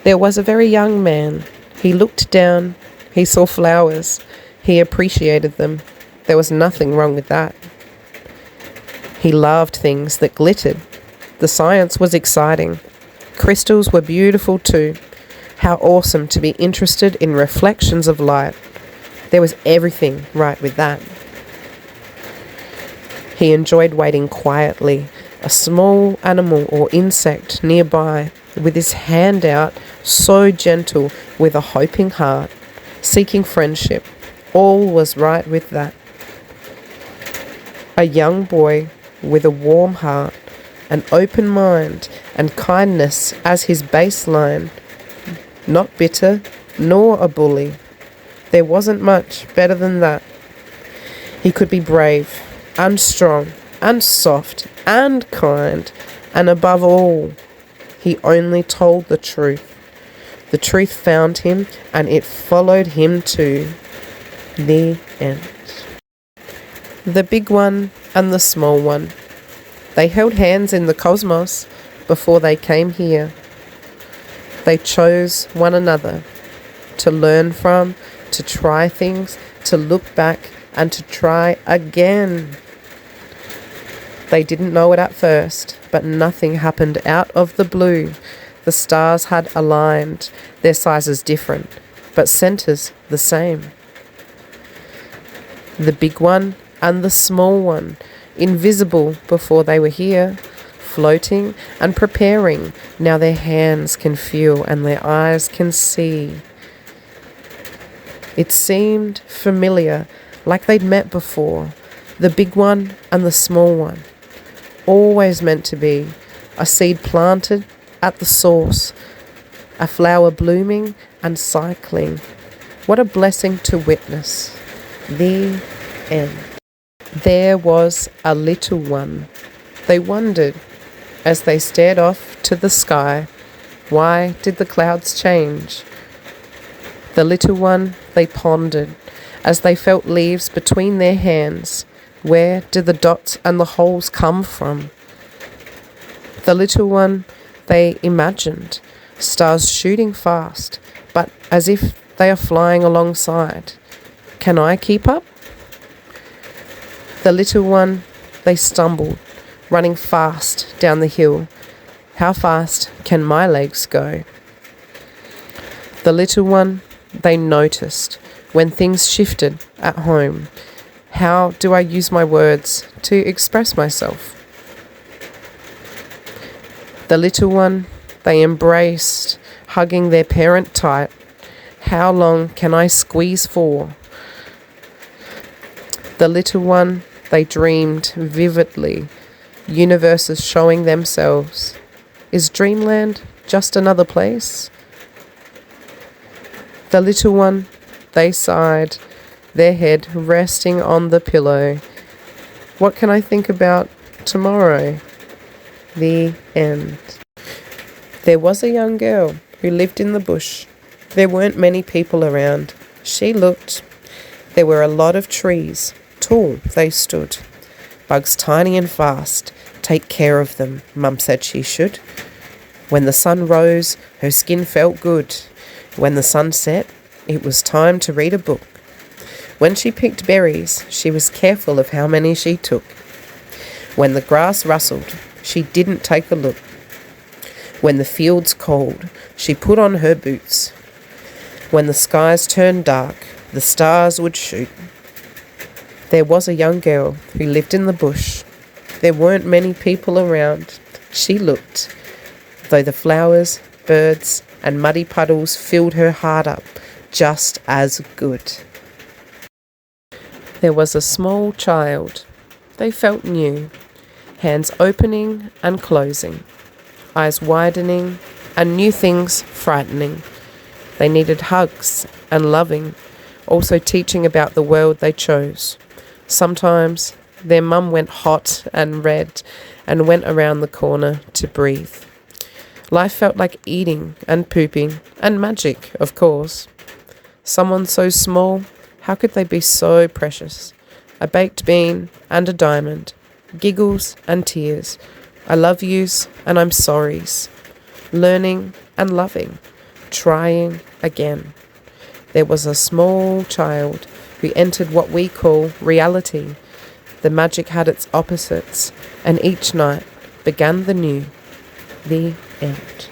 There was a very young man. He looked down. He saw flowers. He appreciated them. There was nothing wrong with that. He loved things that glittered. The science was exciting. Crystals were beautiful too. How awesome to be interested in reflections of light. There was everything right with that. He enjoyed waiting quietly, a small animal or insect nearby, with his hand out, so gentle, with a hoping heart, seeking friendship. All was right with that. A young boy with a warm heart, an open mind, and kindness as his baseline. Not bitter, nor a bully. There wasn't much better than that. He could be brave, and strong, and soft, and kind, and above all, he only told the truth. The truth found him, and it followed him too. The end. The big one and the small one. They held hands in the cosmos before they came here. They chose one another to learn from, to try things, to look back, and to try again. They didn't know it at first, but nothing happened out of the blue. The stars had aligned, their sizes different, but centers the same. The big one and the small one, invisible before they were here, floating and preparing. Now their hands can feel and their eyes can see. It seemed familiar, like they'd met before. The big one and the small one. Always meant to be. A seed planted at the source. A flower blooming and cycling. What a blessing to witness. The end. There was a little one. They wondered as they stared off to the sky. Why did the clouds change? The little one, they pondered as they felt leaves between their hands. Where did the dots and the holes come from? The little one, they imagined stars shooting fast, but as if they are flying alongside. Can I keep up? The little one, they stumbled, running fast down the hill. How fast can my legs go? The little one, they noticed when things shifted at home. How do I use my words to express myself? The little one, they embraced, hugging their parent tight. How long can I squeeze for? The little one, they dreamed vividly, universes showing themselves. Is dreamland just another place? The little one, they sighed, their head resting on the pillow. What can I think about tomorrow? The end. There was a young girl who lived in the bush. There weren't many people around. She looked. There were a lot of trees. Tall they stood. Bugs tiny and fast. Take care of them, Mum said she should. When the sun rose, her skin felt good. When the sun set, it was time to read a book. When she picked berries, she was careful of how many she took. When the grass rustled, she didn't take a look. When the fields called, she put on her boots. When the skies turned dark, the stars would shoot. There was a young girl who lived in the bush. There weren't many people around. She looked, though the flowers, birds, and muddy puddles filled her heart up just as good. There was a small child. They felt new, hands opening and closing, eyes widening, and new things frightening. They needed hugs and loving, also teaching about the world they chose. Sometimes their mum went hot and red and went around the corner to breathe. Life felt like eating and pooping and magic, of course. Someone so small, how could they be so precious? A baked bean and a diamond, giggles and tears, I love yous and I'm sorries, learning and loving, trying again. There was a small child who entered what we call reality. The magic had its opposites, and each night began the new. The end.